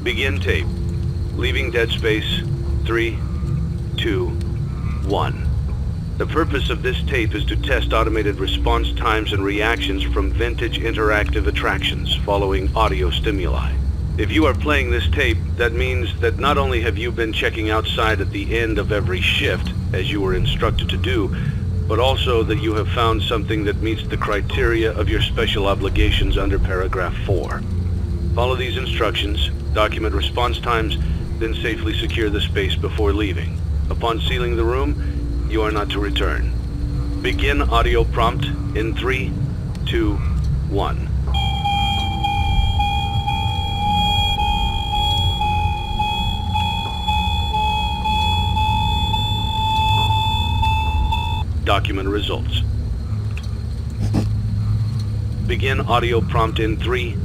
Begin tape. Leaving dead space. 3, 2, 1. The purpose of this tape is to test automated response times and reactions from vintage interactive attractions following audio stimuli. If you are playing this tape, that means that not only have you been checking outside at the end of every shift, as you were instructed to do, but also that you have found something that meets the criteria of your special obligations under paragraph 4. Follow these instructions, document response times, then safely secure the space before leaving. Upon sealing the room, you are not to return. Begin audio prompt in 3, 2, 1. Document results. Begin audio prompt in 3,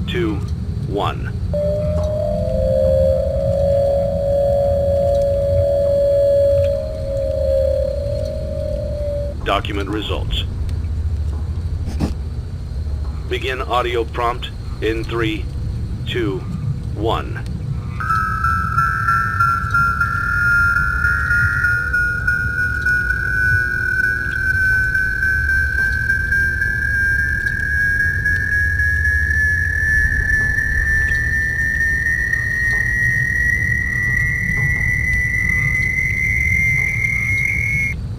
2, 1. Document results. Begin audio prompt in 3, 2, 1.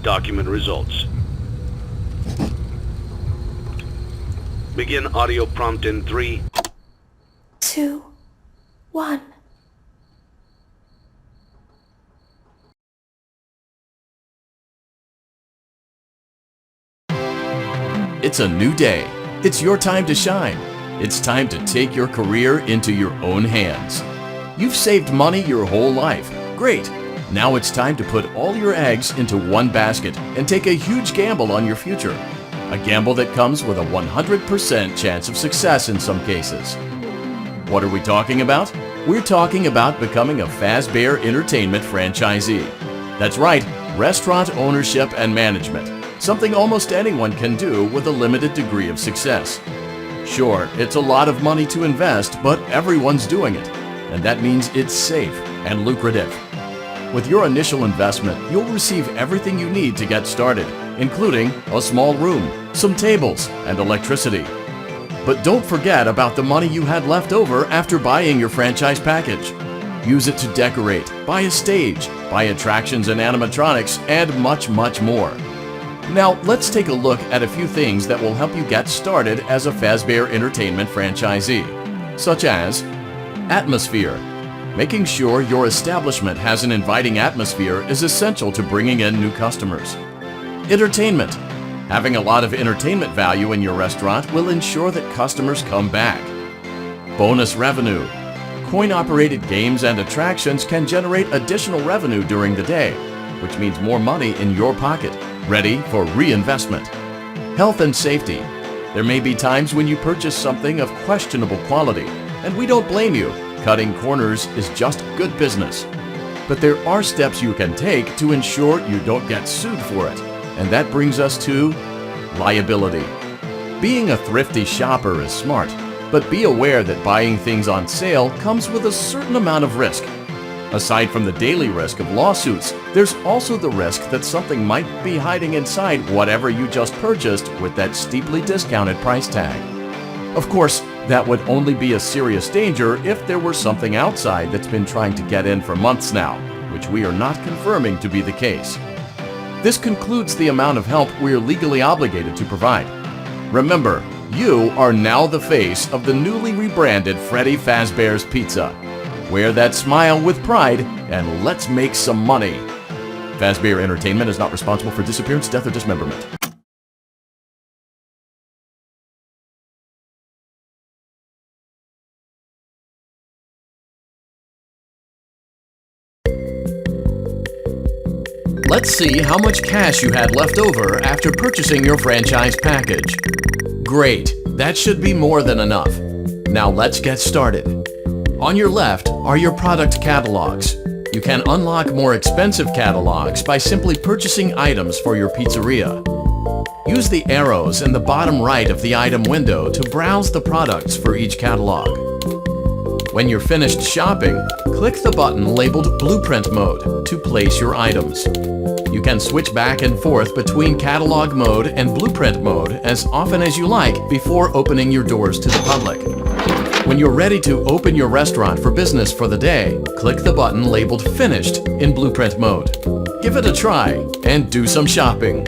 Document results. Begin audio prompt in 3, 2, 1. It's a new day. It's your time to shine. It's time to take your career into your own hands. You've saved money your whole life. Great. Now it's time to put all your eggs into one basket and take a huge gamble on your future. A gamble that comes with a 100% chance of success in some cases. What are we talking about? We're talking about becoming a Fazbear Entertainment franchisee. That's right, restaurant ownership and management. Something almost anyone can do with a limited degree of success. Sure, it's a lot of money to invest, but everyone's doing it. And that means it's safe and lucrative. With your initial investment, you'll receive everything you need to get started, including a small room, some tables, and electricity. But don't forget about the money you had left over after buying your franchise package. Use it to decorate, buy a stage, buy attractions and animatronics, and much, much more. Now, let's take a look at a few things that will help you get started as a Fazbear Entertainment franchisee, such as atmosphere. Making sure your establishment has an inviting atmosphere is essential to bringing in new customers. Entertainment. Having a lot of entertainment value in your restaurant will ensure that customers come back. Bonus revenue. Coin-operated games and attractions can generate additional revenue during the day, which means more money in your pocket, ready for reinvestment. Health and safety. There may be times when you purchase something of questionable quality, and we don't blame you. Cutting corners is just good business. But there are steps you can take to ensure you don't get sued for it. And that brings us to liability. Being a thrifty shopper is smart, but be aware that buying things on sale comes with a certain amount of risk. Aside from the daily risk of lawsuits, there's also the risk that something might be hiding inside whatever you just purchased with that steeply discounted price tag. Of course, that would only be a serious danger if there were something outside that's been trying to get in for months now, which we are not confirming to be the case. This concludes the amount of help we are legally obligated to provide. Remember, you are now the face of the newly rebranded Freddy Fazbear's Pizza. Wear that smile with pride and let's make some money. Fazbear Entertainment is not responsible for disappearance, death, or dismemberment. Let's see how much cash you had left over after purchasing your franchise package. Great, that should be more than enough. Now let's get started. On your left are your product catalogs. You can unlock more expensive catalogs by simply purchasing items for your pizzeria. Use the arrows in the bottom right of the item window to browse the products for each catalog. When you're finished shopping, click the button labeled Blueprint Mode to place your items. You can switch back and forth between Catalog Mode and Blueprint Mode as often as you like before opening your doors to the public. When you're ready to open your restaurant for business for the day, click the button labeled Finished in Blueprint Mode. Give it a try and do some shopping.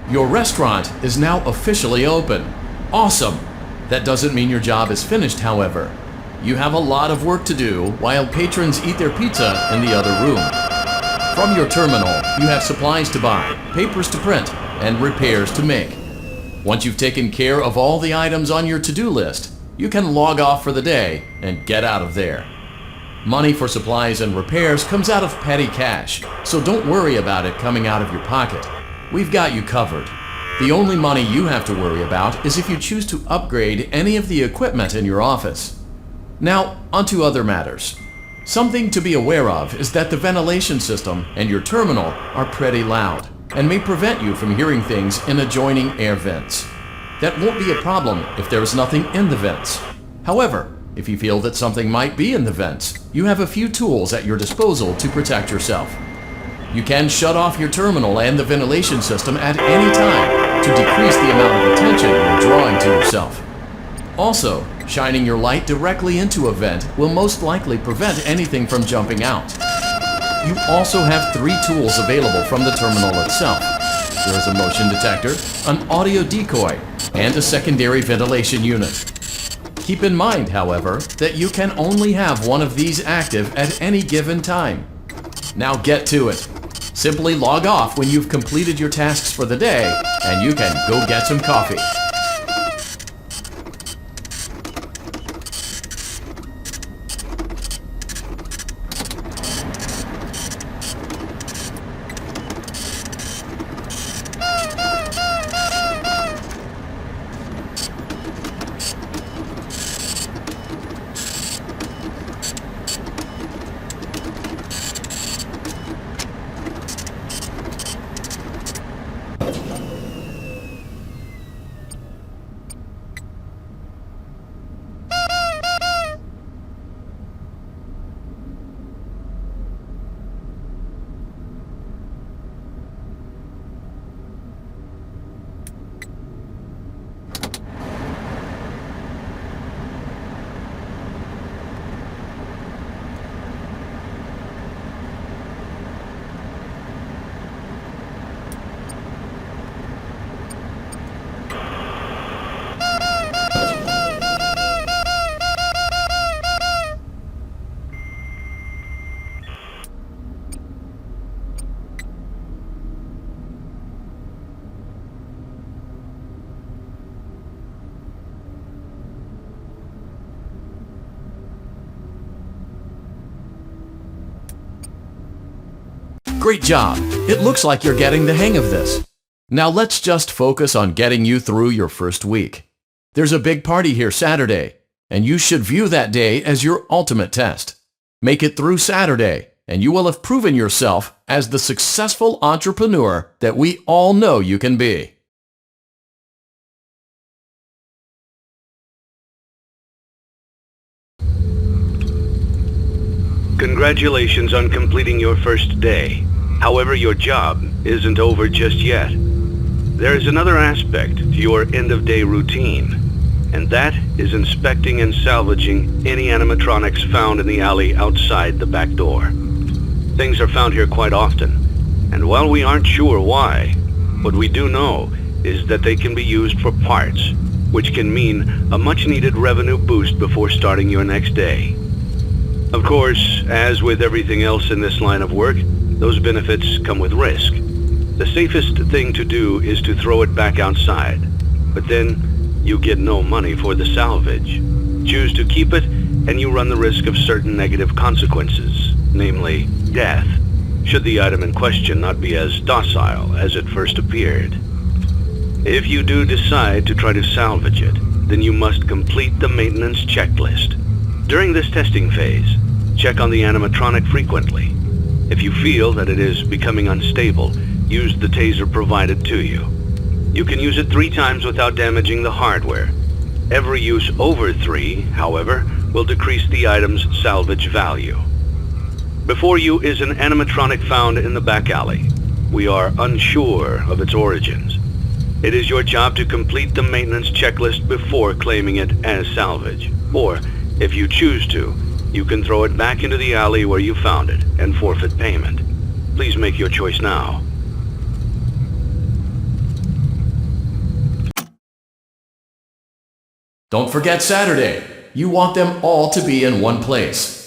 Your restaurant is now officially open. Awesome! That doesn't mean your job is finished, however. You have a lot of work to do while patrons eat their pizza in the other room. From your terminal, you have supplies to buy, papers to print, and repairs to make. Once you've taken care of all the items on your to-do list, you can log off for the day and get out of there. Money for supplies and repairs comes out of petty cash, so don't worry about it coming out of your pocket. We've got you covered. The only money you have to worry about is if you choose to upgrade any of the equipment in your office. Now, onto other matters. Something to be aware of is that the ventilation system and your terminal are pretty loud and may prevent you from hearing things in adjoining air vents. That won't be a problem if there is nothing in the vents. However, if you feel that something might be in the vents, you have a few tools at your disposal to protect yourself. You can shut off your terminal and the ventilation system at any time to decrease the amount of attention you're drawing to yourself. Also, shining your light directly into a vent will most likely prevent anything from jumping out. You also have 3 tools available from the terminal itself. There is a motion detector, an audio decoy, and a secondary ventilation unit. Keep in mind, however, that you can only have one of these active at any given time. Now get to it. Simply log off when you've completed your tasks for the day, and you can go get some coffee. Great job! It looks like you're getting the hang of this. Now let's just focus on getting you through your first week. There's a big party here Saturday, and you should view that day as your ultimate test. Make it through Saturday, and you will have proven yourself as the successful entrepreneur that we all know you can be. Congratulations on completing your first day. However, your job isn't over just yet. There is another aspect to your end-of-day routine, and that is inspecting and salvaging any animatronics found in the alley outside the back door. Things are found here quite often, and while we aren't sure why, what we do know is that they can be used for parts, which can mean a much-needed revenue boost before starting your next day. Of course, as with everything else in this line of work, those benefits come with risk. The safest thing to do is to throw it back outside, but then you get no money for the salvage. Choose to keep it, and you run the risk of certain negative consequences, namely death, should the item in question not be as docile as it first appeared. If you do decide to try to salvage it, then you must complete the maintenance checklist. During this testing phase, check on the animatronic frequently. If you feel that it is becoming unstable, use the taser provided to you. You can use it 3 times without damaging the hardware. Every use over 3, however, will decrease the item's salvage value. Before you is an animatronic found in the back alley. We are unsure of its origins. It is your job to complete the maintenance checklist before claiming it as salvage. Or, if you choose to, you can throw it back into the alley where you found it and forfeit payment. Please make your choice now. Don't forget Saturday. You want them all to be in one place.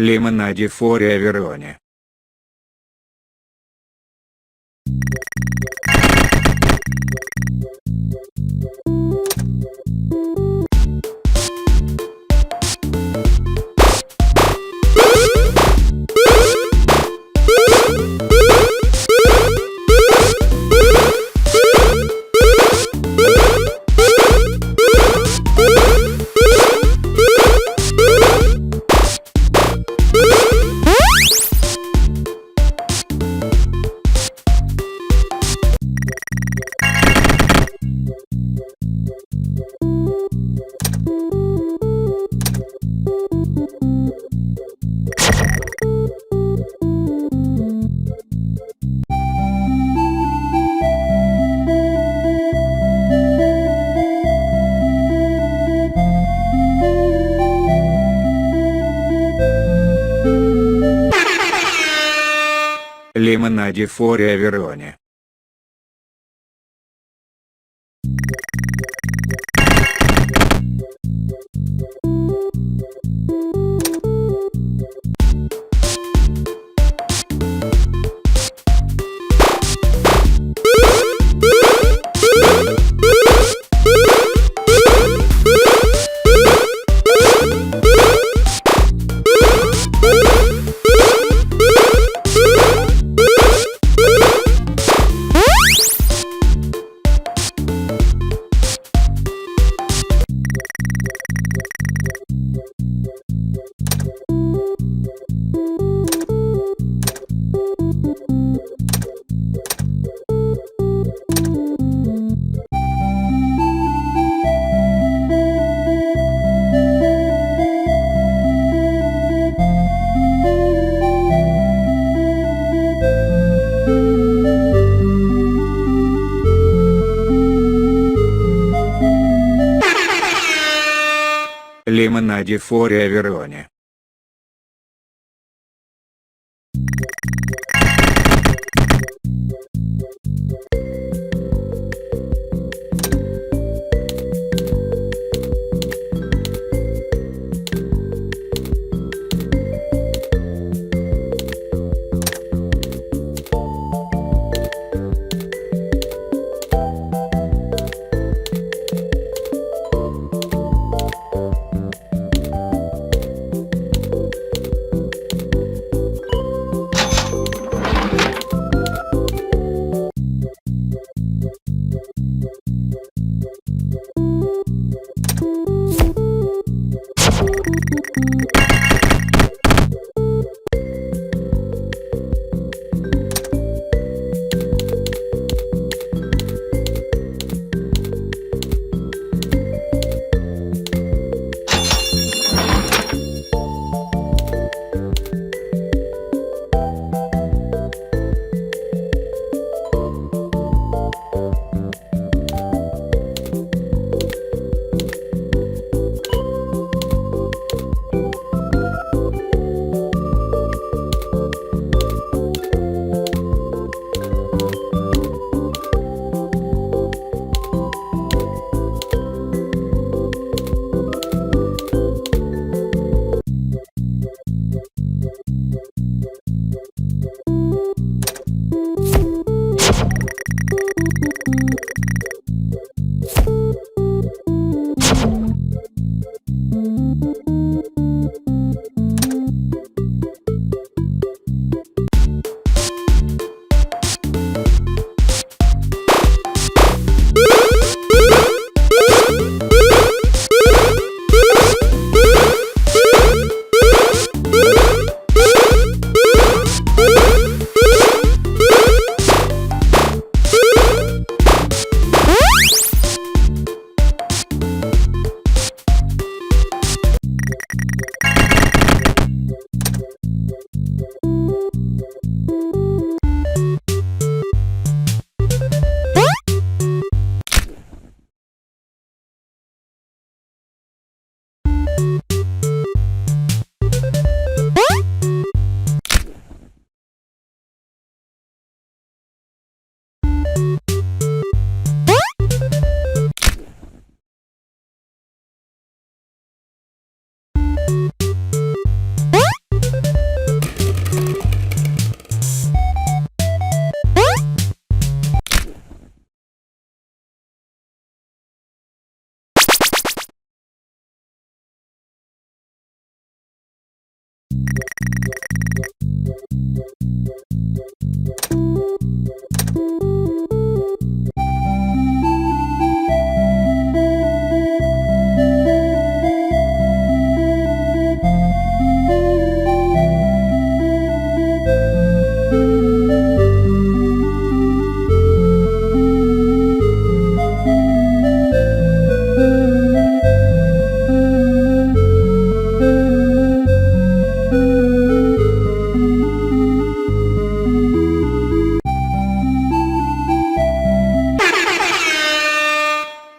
Лимонаде Форе Вероне. Лимонаде форе Вероне. Лимонаде форе Вероне.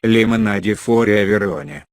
Лимонаде форе Вероне.